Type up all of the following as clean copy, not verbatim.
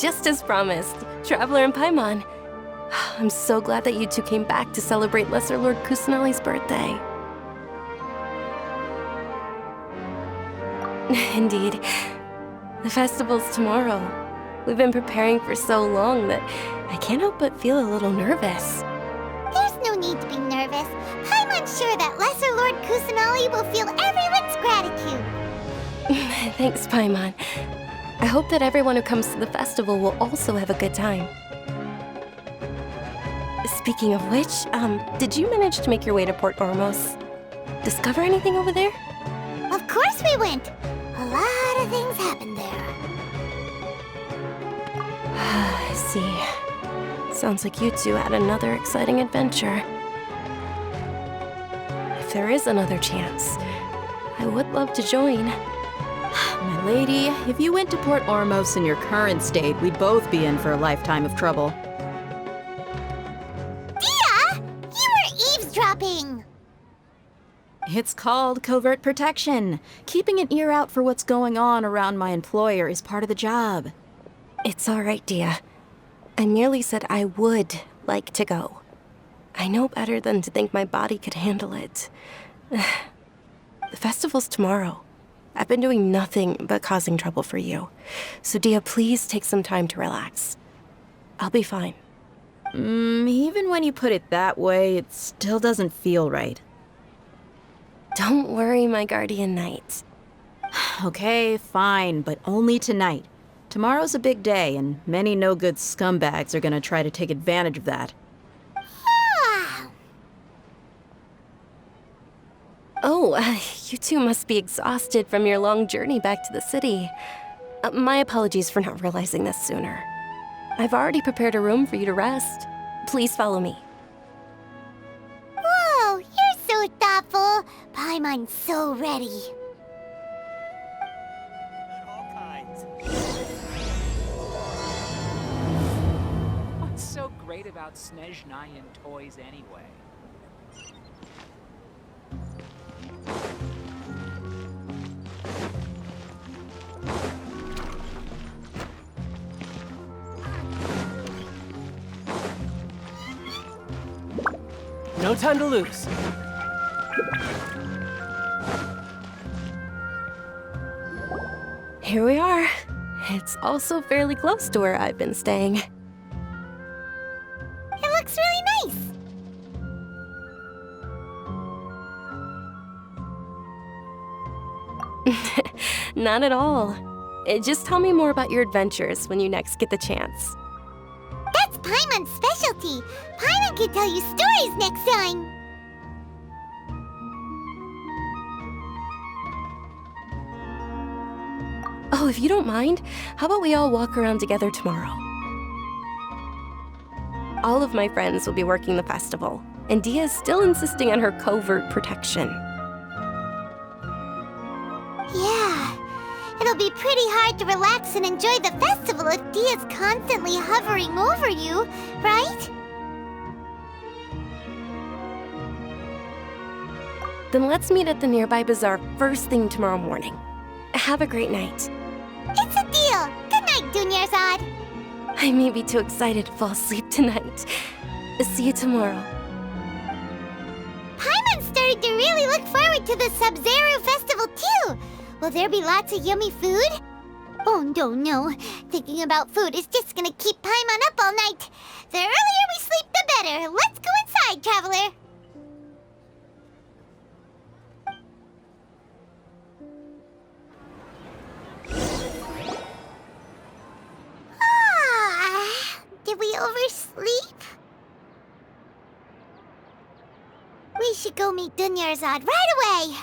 Just as promised, Traveler and Paimon. I'm so glad that you two came back to celebrate Lesser Lord Kusanali's birthday. Indeed. The festival's tomorrow. We've been preparing for so long that I can't help but feel a little nervous. There's no need to be nervous. Paimon's sure that Lesser Lord Kusanali will feel everyone's gratitude. Thanks, Paimon. I hope that everyone who comes to the festival will also have a good time. Speaking of which, did you manage to make your way to Port Ormos? Discover anything over there? Of course we went. A lot of things happened there. I see. Sounds like you two had another exciting adventure. If there is another chance, I would love to join. My lady, if you went to Port Ormos in your current state, we'd both be in for a lifetime of trouble. Dia! You were eavesdropping! It's called covert protection. Keeping an ear out for what's going on around my employer is part of the job. It's all right, Dia. I merely said I would like to go. I know better than to think my body could handle it. The festival's tomorrow. I've been doing nothing but causing trouble for you. So, Dia, please take some time to relax. I'll be fine. Even when you put it that way, it still doesn't feel right. Don't worry, my guardian knight. Okay, fine, but only tonight. Tomorrow's a big day, and many no-good scumbags are gonna try to take advantage of that. Oh, you two must be exhausted from your long journey back to the city. My apologies for not realizing this sooner. I've already prepared a room for you to rest. Please follow me. Whoa, you're so thoughtful. Paimon's so ready. All kinds. What's so great about Snezhnayan toys anyway? No time to lose. Here we are. It's also fairly close to where I've been staying. It looks really nice. Not at all. Just tell me more about your adventures when you next get the chance. That's Paimon's specialty. Paimon can tell you stories next time. Oh, if you don't mind, how about we all walk around together tomorrow? All of my friends will be working the festival, and Dia is still insisting on her covert protection. Yeah, it'll be pretty hard to relax and enjoy the festival if Dia's constantly hovering over you, right? Then let's meet at the nearby bazaar first thing tomorrow morning. Have a great night. It's a deal. Good night, Dunyarzad. I may be too excited to fall asleep tonight. See you tomorrow. Paimon's starting to really look forward to the Sabzeruz festival too. Will there be lots of yummy food? Oh, no. Thinking about food is just gonna keep Paimon up all night. The earlier we sleep, the better. Let's go inside, traveler. Did we oversleep? We should go meet Dunyarzad right away.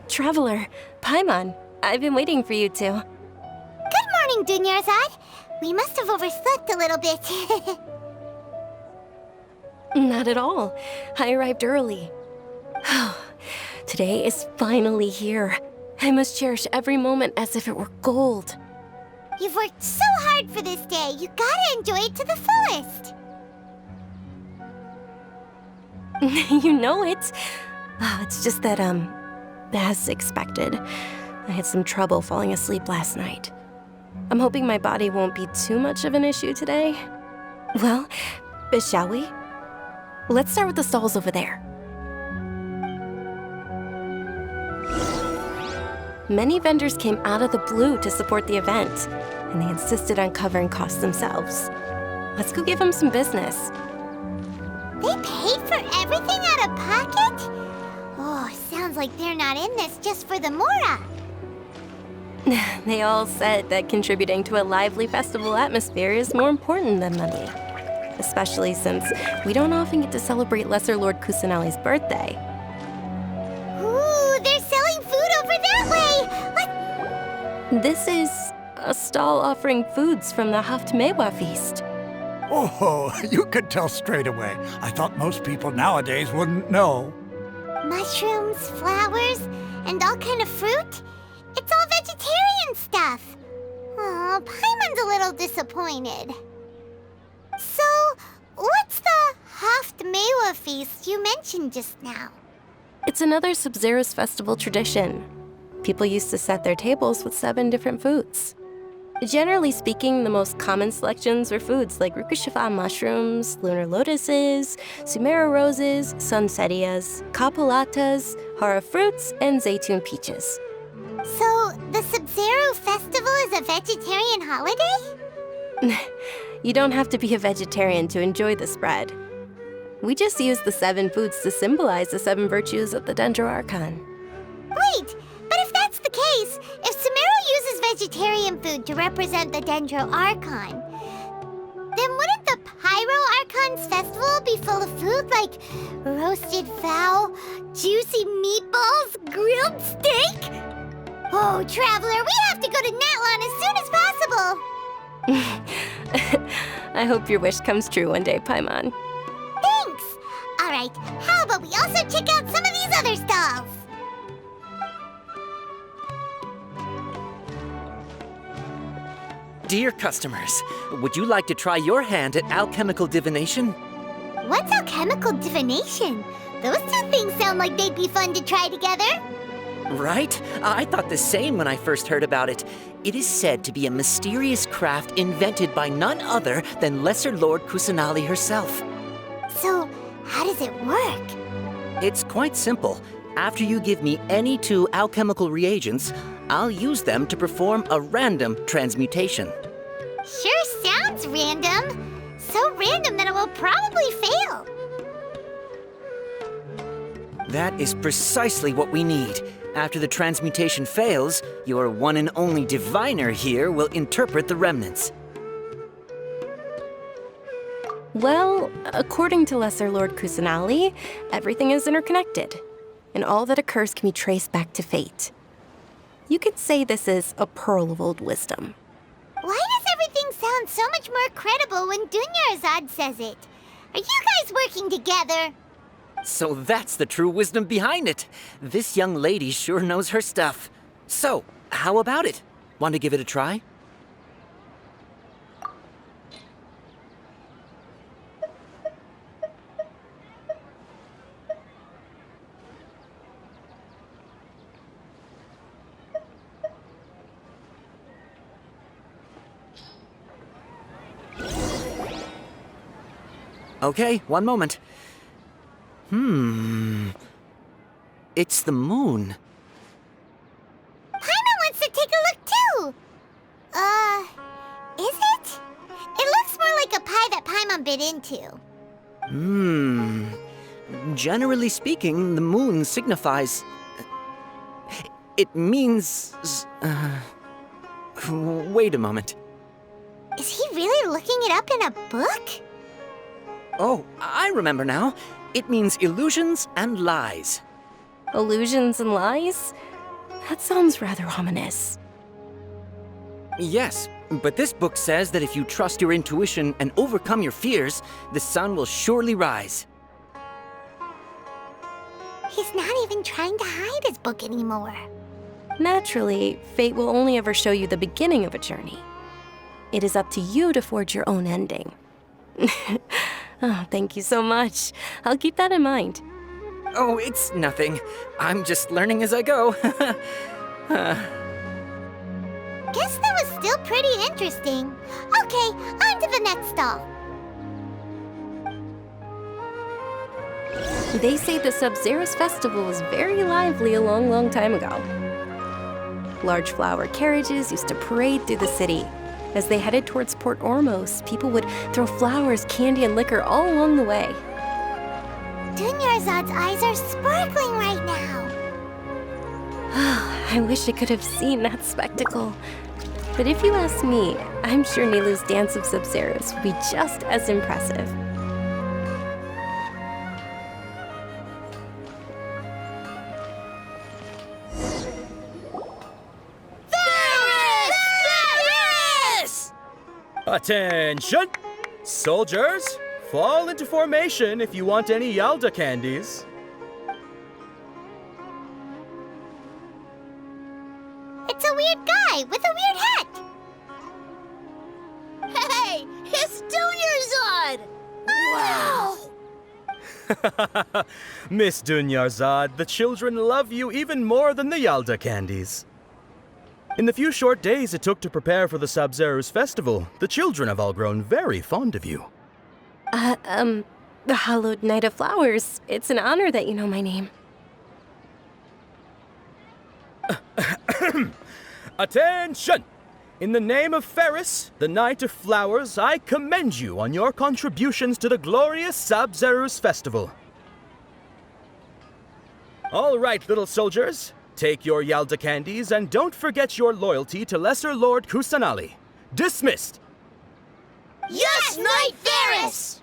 Traveler, Paimon, I've been waiting for you two. Good morning, Dunyarzad. We must have overslept a little bit. Not at all. I arrived early. Today is finally here. I must cherish every moment as if it were gold. You've worked so hard for this day. You gotta enjoy it to the fullest. You know it. Oh, it's just that, as expected, I had some trouble falling asleep last night. I'm hoping my body won't be too much of an issue today. Well, shall we? Let's start with the stalls over there. Many vendors came out of the blue to support the event, and they insisted on covering costs themselves. Let's go give them some business. They paid for everything out of pocket? Oh, sounds like they're not in this just for the Mora. They all said that contributing to a lively festival atmosphere is more important than money. Especially since we don't often get to celebrate Lesser Lord Kusanali's birthday. Ooh, they're selling food over that way! This is a stall offering foods from the Haftmewa feast. Oh, you could tell straight away. I thought most people nowadays wouldn't know. Mushrooms, flowers, and all kind of fruit? It's all vegetarian stuff. Oh, Paimon's a little disappointed. So, what's the Haftmewa feast you mentioned just now? It's another Sabzeruz festival tradition. People used to set their tables with 7 different foods. Generally speaking, the most common selections were foods like Rukushifa mushrooms, lunar lotuses, Sumera roses, sunsetias, kapulatas, hara fruits, and zaytun peaches. So, the Sabzeruz festival is a vegetarian holiday? You don't have to be a vegetarian to enjoy the spread. We just use the 7 foods to symbolize the 7 virtues of the Dendro Archon. Wait, but if that's the case, if Sumero uses vegetarian food to represent the Dendro Archon, then wouldn't the Pyro Archon's festival be full of food like roasted fowl, juicy meatballs, grilled steak? Oh, Traveler, we have to go to Natlan as soon as possible! I hope your wish comes true one day, Paimon. Thanks! Alright, how about we also check out some of these other stalls? Dear customers, would you like to try your hand at alchemical divination? What's alchemical divination? Those 2 things sound like they'd be fun to try together. Right? I thought the same when I first heard about it. It is said to be a mysterious craft invented by none other than Lesser Lord Kusanali herself. So, how does it work? It's quite simple. After you give me any 2 alchemical reagents, I'll use them to perform a random transmutation. Sure sounds random. So random that it will probably fail. That is precisely what we need. After the transmutation fails, your one and only diviner here will interpret the remnants. Well, according to Lesser Lord Kusanali, everything is interconnected, and all that occurs can be traced back to fate. You could say this is a pearl of old wisdom. Why does everything sound so much more credible when Dunyarzad says it? Are you guys working together? So that's the true wisdom behind it. This young lady sure knows her stuff. So, how about it? Want to give it a try? Okay, one moment. It's the moon. Paimon wants to take a look too! Is it? It looks more like a pie that Paimon bit into. Generally speaking, the moon signifies... It means... Wait a moment. Is he really looking it up in a book? Oh, I remember now. It means illusions and lies. Illusions and lies? That sounds rather ominous. Yes, but this book says that if you trust your intuition and overcome your fears, the sun will surely rise. He's not even trying to hide his book anymore. Naturally, fate will only ever show you the beginning of a journey. It is up to you to forge your own ending. Oh, thank you so much. I'll keep that in mind. Oh, it's nothing. I'm just learning as I go. Guess that was still pretty interesting. Okay, on to the next stall. They say the Sabzeruz festival was very lively a long, long time ago. Large flower carriages used to parade through the city. As they headed towards Port Ormos, people would throw flowers, candy, and liquor all along the way. Dunyarzad's eyes are sparkling right now. I wish I could have seen that spectacle. But if you ask me, I'm sure Nilu's Dance of Sabzeruz would be just as impressive. Attention! Soldiers, fall into formation if you want any Yalda candies. It's a weird guy with a weird hat. Hey, it's Dunyarzad! Wow! Miss Dunyarzad, the children love you even more than the Yalda candies. In the few short days it took to prepare for the Sabzeruz festival, the children have all grown very fond of you. The Hallowed Night of Flowers. It's an honor that you know my name. Attention! In the name of Ferris, the Knight of Flowers, I commend you on your contributions to the glorious Sabzeruz festival. All right, little soldiers. Take your Yalda candies and don't forget your loyalty to Lesser Lord Kusanali. Dismissed! Yes, Knight Ferris!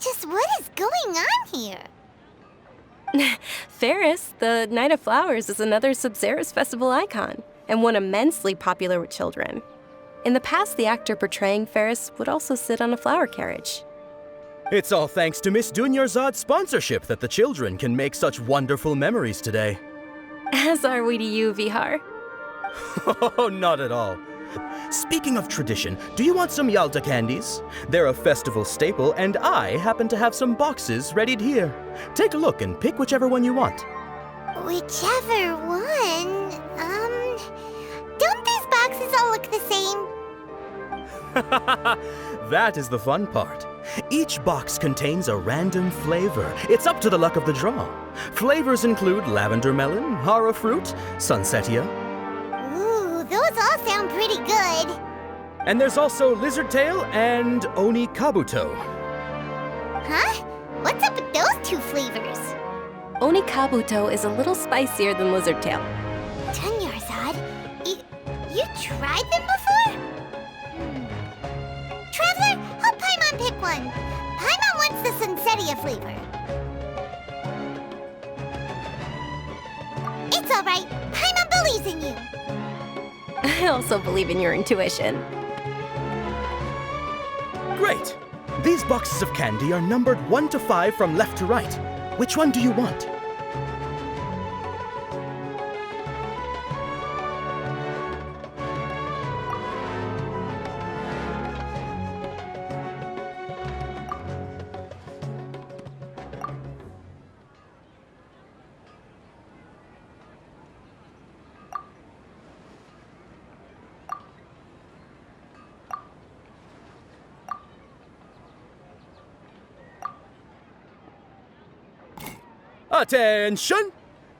Just what is going on here? Ferris, the Night of Flowers, is another Sabzeruz festival icon, and one immensely popular with children. In the past, the actor portraying Ferris would also sit on a flower carriage. It's all thanks to Miss Dunyarzad's sponsorship that the children can make such wonderful memories today. As are we to you, Vihar. Oh, not at all. Speaking of tradition, do you want some Yalda candies? They're a festival staple, and I happen to have some boxes readied here. Take a look and pick whichever one you want. Whichever one. Don't these boxes all look the same? That is the fun part. Each box contains a random flavor. It's up to the luck of the draw. Flavors include lavender melon, hara fruit, sunsetia. Ooh, those all sound pretty good. And there's also lizard tail and oni kabuto. Huh? What's up with those two flavors? Oni Kabuto is a little spicier than Lizard Tail. Dunyarzad, you tried them before? Traveler, help Paimon pick one. Paimon wants the Sunsetia flavor. It's all right. Paimon believes in you. I also believe in your intuition. Great! These boxes of candy are numbered 1 to 5 from left to right. Which one do you want? Attention!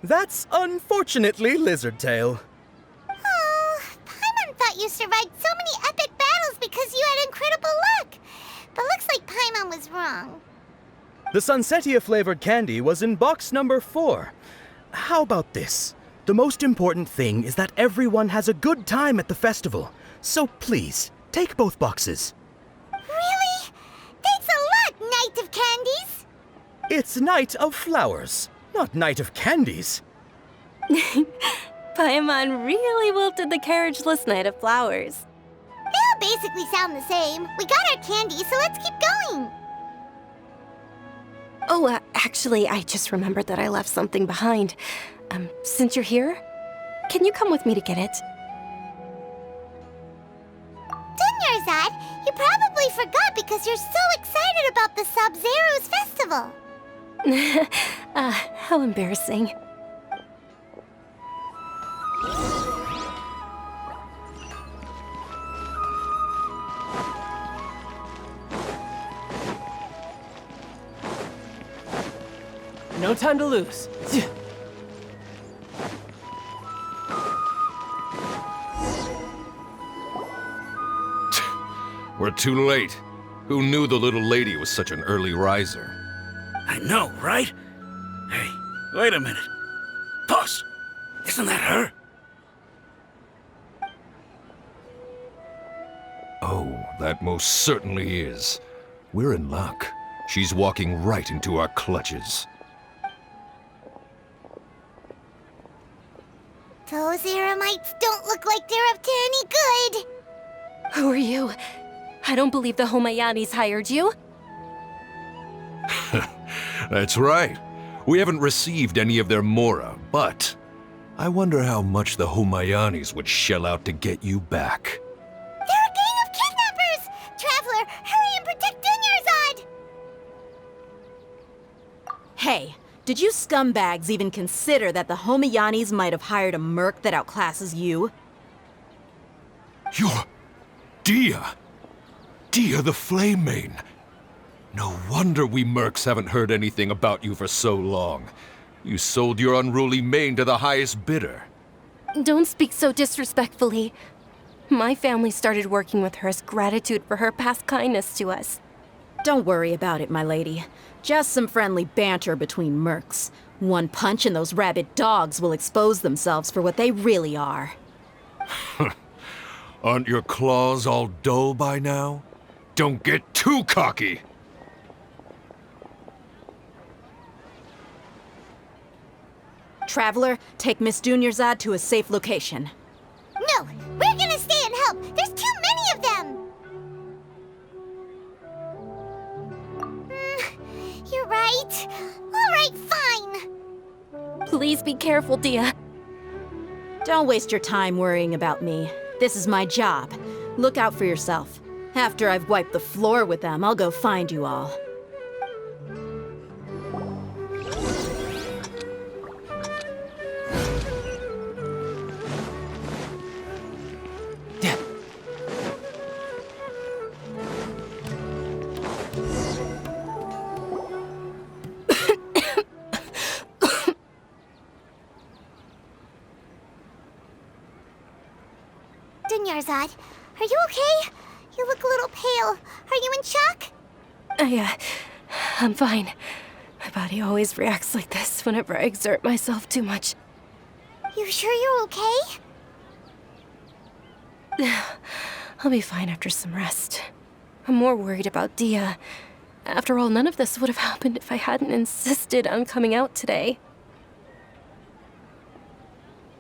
That's unfortunately Lizard Tail. Oh, Paimon thought you survived so many epic battles because you had incredible luck. But looks like Paimon was wrong. The Sunsetia flavored candy was in box number 4. How about this? The most important thing is that everyone has a good time at the festival. So please, take both boxes. Really? Thanks a lot, Knight of Candies. It's Night of Flowers, not Night of Candies. Paimon really wilted the carriageless Night of Flowers. They all basically sound the same. We got our candy, so let's keep going. Oh, actually, I just remembered that I left something behind. Since you're here, can you come with me to get it? Dunyarzad, you probably forgot because you're so excited about the Sabzeruz festival. How embarrassing. No time to lose. We're too late. Who knew the little lady was such an early riser? I know, right? Hey, wait a minute. Pause! Isn't that her? Oh, that most certainly is. We're in luck. She's walking right into our clutches. Those Eremites don't look like they're up to any good. Who are you? I don't believe the Homayanis hired you. That's right. We haven't received any of their mora, but I wonder how much the Homayanis would shell out to get you back. They're a gang of kidnappers! Traveler, hurry and protect Dunyarzad! Hey, did you scumbags even consider that the Homayanis might have hired a merc that outclasses you? You're... Dia! Dia the Flame Mane! No wonder we mercs haven't heard anything about you for so long. You sold your unruly mane to the highest bidder. Don't speak so disrespectfully. My family started working with her as gratitude for her past kindness to us. Don't worry about it, my lady. Just some friendly banter between mercs. One punch and those rabid dogs will expose themselves for what they really are. Aren't your claws all dull by now? Don't get too cocky! Traveler, take Miss Dunyarzad to a safe location. No, we're gonna stay and help. There's too many of them. You're right. All right, fine. Please be careful, Dia. Don't waste your time worrying about me. This is my job. Look out for yourself. After I've wiped the floor with them, I'll go find you all. Dunyarzad, are you okay? You look a little pale. Are you in shock? I'm fine. My body always reacts like this whenever I exert myself too much. You sure you're okay? I'll be fine after some rest. I'm more worried about Dia. After all, none of this would have happened if I hadn't insisted on coming out today.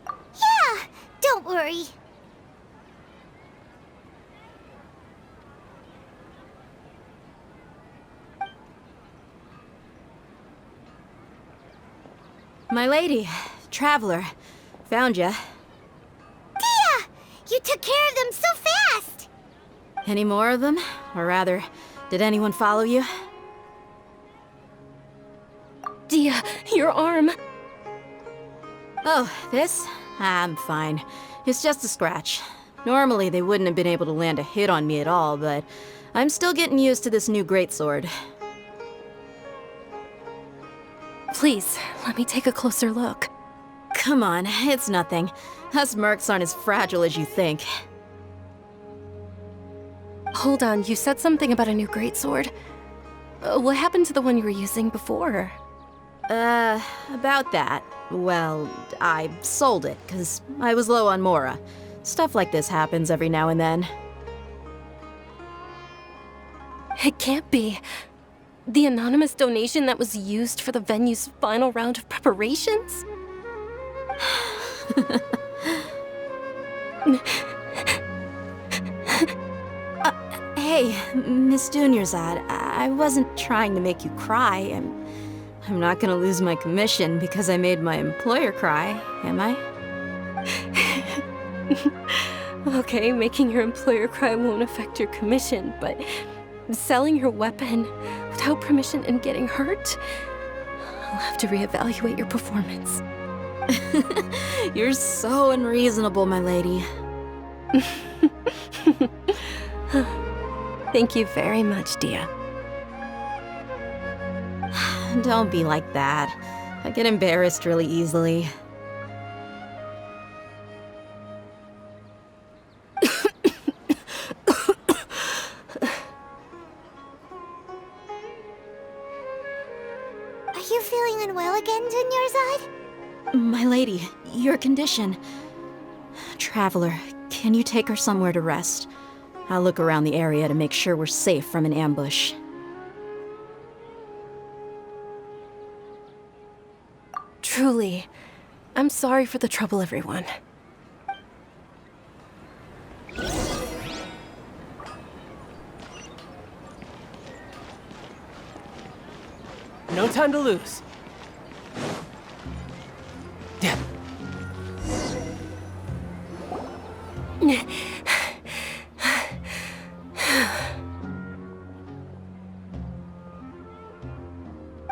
Yeah, don't worry. My lady, Traveler, found ya. Dia! You took care of them so fast! Any more of them? Or rather, did anyone follow you? Dia, your arm. Oh, this? I'm fine. It's just a scratch. Normally, they wouldn't have been able to land a hit on me at all, but I'm still getting used to this new greatsword. Please, let me take a closer look. Come on, it's nothing. Us mercs aren't as fragile as you think. Hold on, you said something about a new greatsword. What happened to the one you were using before? About that. Well, I sold it, 'cause I was low on mora. Stuff like this happens every now and then. It can't be. The anonymous donation that was used for the venue's final round of preparations? Hey, Miss Dunyarzad, I wasn't trying to make you cry. I'm not gonna lose my commission because I made my employer cry, am I? Okay, making your employer cry won't affect your commission, but selling your weapon without permission and getting hurt? I'll have to reevaluate your performance. You're so unreasonable, my lady. Thank you very much, Dia. Don't be like that. I get embarrassed really easily. Are you feeling unwell again, Dunyarzad? My lady, your condition. Traveler, can you take her somewhere to rest? I'll look around the area to make sure we're safe from an ambush. Truly, I'm sorry for the trouble, everyone. No time to lose. Yeah.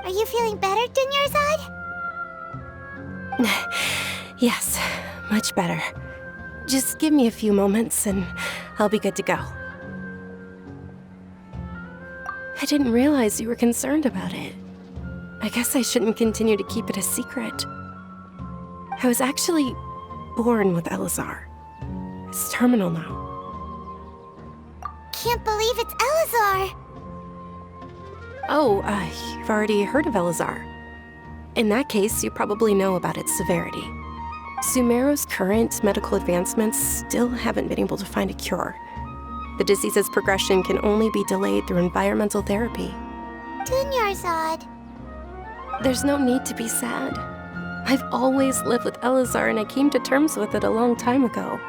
Are you feeling better, Dunyarzad? Yes, much better. Just give me a few moments and I'll be good to go. I didn't realize you were concerned about it. I guess I shouldn't continue to keep it a secret. I was actually born with Elazar. It's terminal now. Can't believe it's Elazar! Oh, you've already heard of Elazar. In that case, you probably know about its severity. Sumeru's current medical advancements still haven't been able to find a cure. The disease's progression can only be delayed through environmental therapy. Dunyarzad. There's no need to be sad. I've always lived with Elazar and I came to terms with it a long time ago.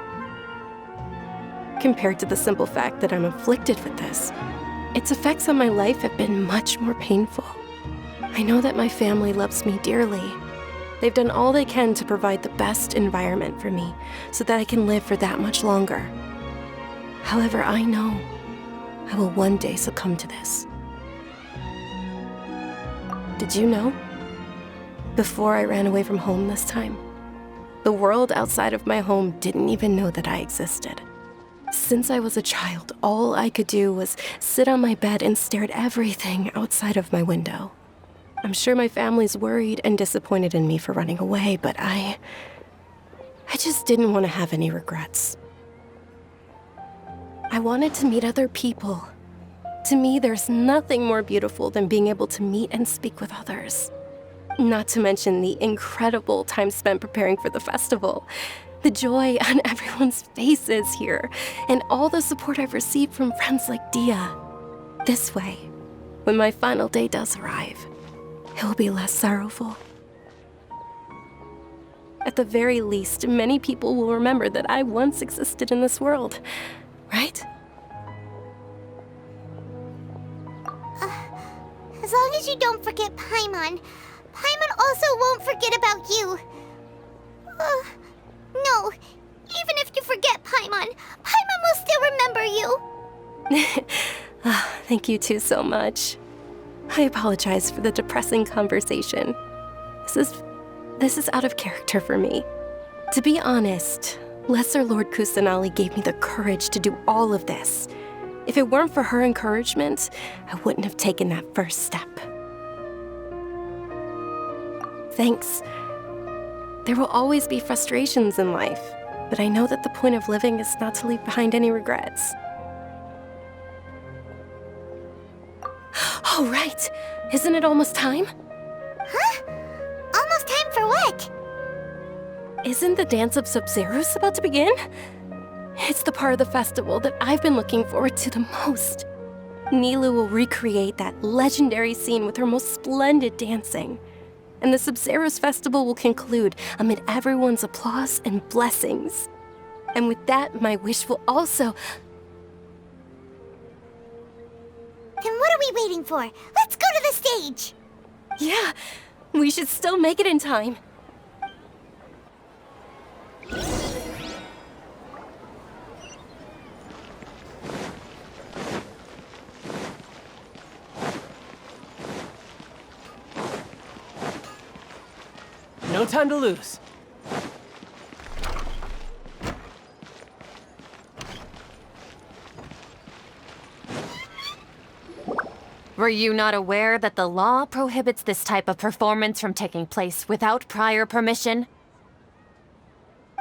Compared to the simple fact that I'm afflicted with this, its effects on my life have been much more painful. I know that my family loves me dearly. They've done all they can to provide the best environment for me so that I can live for that much longer. However, I know I will one day succumb to this. Did you know? Before I ran away from home this time, the world outside of my home didn't even know that I existed. Since I was a child, all I could do was sit on my bed and stare at everything outside of my window. I'm sure my family's worried and disappointed in me for running away, but I just didn't want to have any regrets. I wanted to meet other people. To me, there's nothing more beautiful than being able to meet and speak with others. Not to mention the incredible time spent preparing for the festival, the joy on everyone's faces here, and all the support I've received from friends like Dia. This way, when my final day does arrive, it will be less sorrowful. At the very least, many people will remember that I once existed in this world, right? As long as you don't forget Paimon, Paimon also won't forget about you. No, even if you forget Paimon, Paimon will still remember you. Thank you two so much. I apologize for the depressing conversation. This is out of character for me. To be honest, Lesser Lord Kusanali gave me the courage to do all of this. If it weren't for her encouragement, I wouldn't have taken that first step. Thanks. There will always be frustrations in life, but I know that the point of living is not to leave behind any regrets. Oh, right. Isn't it almost time? Huh? Almost time for what? Isn't the dance of Sabzeruz about to begin? It's the part of the festival that I've been looking forward to the most. Nilu will recreate that legendary scene with her most splendid dancing. And the Sabzeruz festival will conclude amid everyone's applause and blessings. And with that, my wish will also... what are we waiting for? Let's go to the stage! Yeah, we should still make it in time. No time to lose. Were you not aware that the law prohibits this type of performance from taking place without prior permission?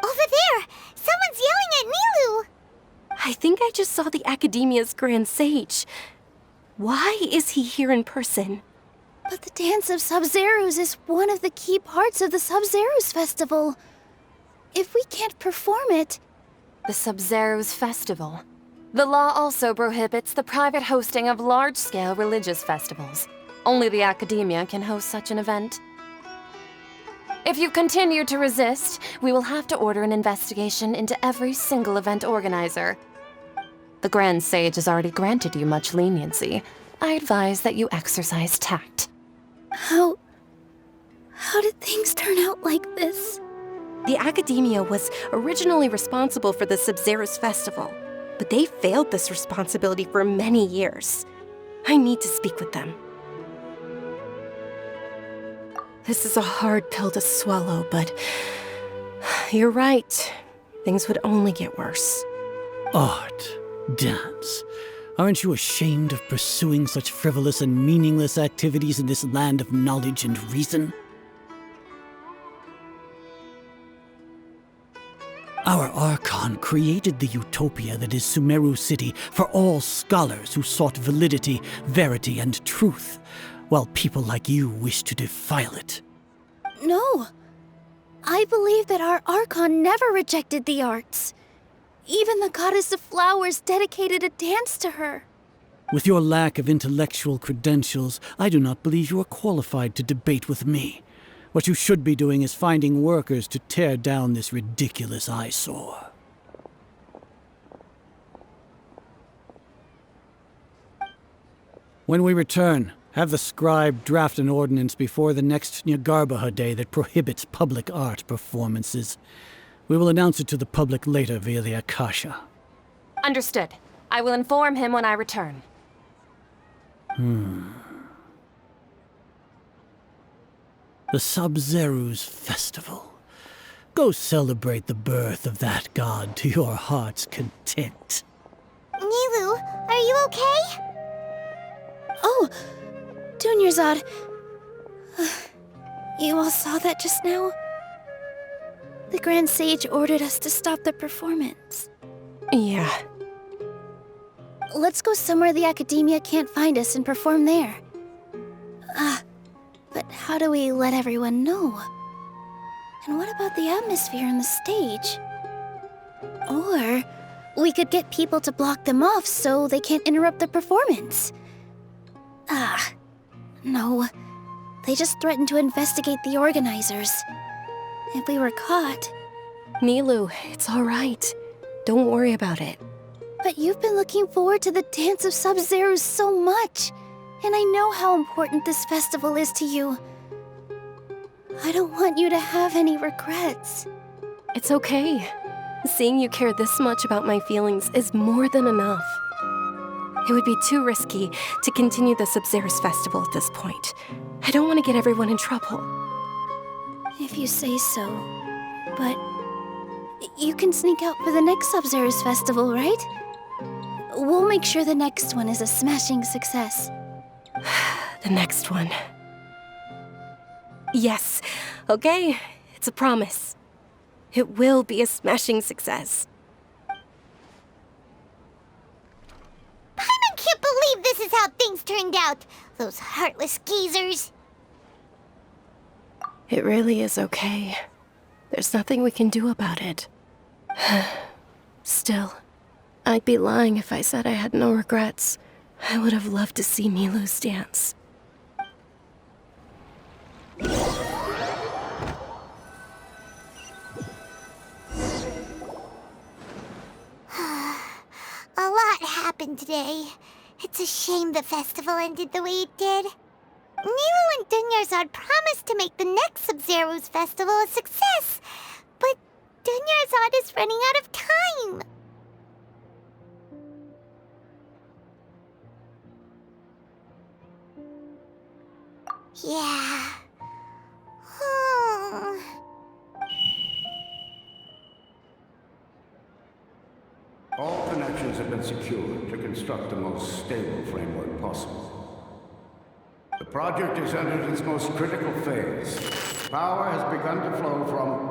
Over there! Someone's yelling at Nilu! I think I just saw the Academia's Grand Sage. Why is he here in person? But the Dance of Sabzeruz is one of the key parts of the Sabzeruz Festival. If we can't perform it... The Sabzeruz Festival. The law also prohibits the private hosting of large-scale religious festivals. Only the Academia can host such an event. If you continue to resist, we will have to order an investigation into every single event organizer. The Grand Sage has already granted you much leniency. I advise that you exercise tact. How did things turn out like this? The Academia was originally responsible for the Sabzeruz Festival, but they failed this responsibility for many years. I need to speak with them. This is a hard pill to swallow, but you're right. Things would only get worse. Art, dance. Aren't you ashamed of pursuing such frivolous and meaningless activities in this land of knowledge and reason? Our Archon created the utopia that is Sumeru City for all scholars who sought validity, verity, and truth, while people like you wish to defile it. No. I believe that our Archon never rejected the arts. Even the goddess of flowers dedicated a dance to her. With your lack of intellectual credentials, I do not believe you are qualified to debate with me. What you should be doing is finding workers to tear down this ridiculous eyesore. When we return, have the scribe draft an ordinance before the next Nyargarbaha Day that prohibits public art performances. We will announce it to the public later via the Akasha. Understood. I will inform him when I return. The Sabzeruz Festival. Go celebrate the birth of that god to your heart's content. Nilu, are you okay? Oh, Dunyarzad. You all saw that just now? The Grand Sage ordered us to stop the performance. Yeah. Let's go somewhere the Academia can't find us and perform there. But how do we let everyone know? And what about the atmosphere on the stage? Or we could get people to block them off so they can't interrupt the performance. No. They just threatened to investigate the organizers. If we were caught... Nilu, it's all right. Don't worry about it. But you've been looking forward to the Dance of Sabzeruz so much. And I know how important this festival is to you. I don't want you to have any regrets. It's okay. Seeing you care this much about my feelings is more than enough. It would be too risky to continue the Sabzeruz Festival at this point. I don't want to get everyone in trouble. If you say so. But you can sneak out for the next Sabzeruz Festival, right? We'll make sure the next one is a smashing success. The next one. Yes. Okay. It's a promise. It will be a smashing success. I can't believe this is how things turned out. Those heartless geezers. It really is okay. There's nothing we can do about it. Still, I'd be lying if I said I had no regrets. I would have loved to see Nilu's dance. A lot happened today. It's a shame the festival ended the way it did. Nero and Dunyarzad promised to make the next Sabzeruz festival a success, but Dunyarzad is running out of time. Yeah. All connections have been secured to construct the most stable framework possible. The project has entered its most critical phase. Power has begun to flow from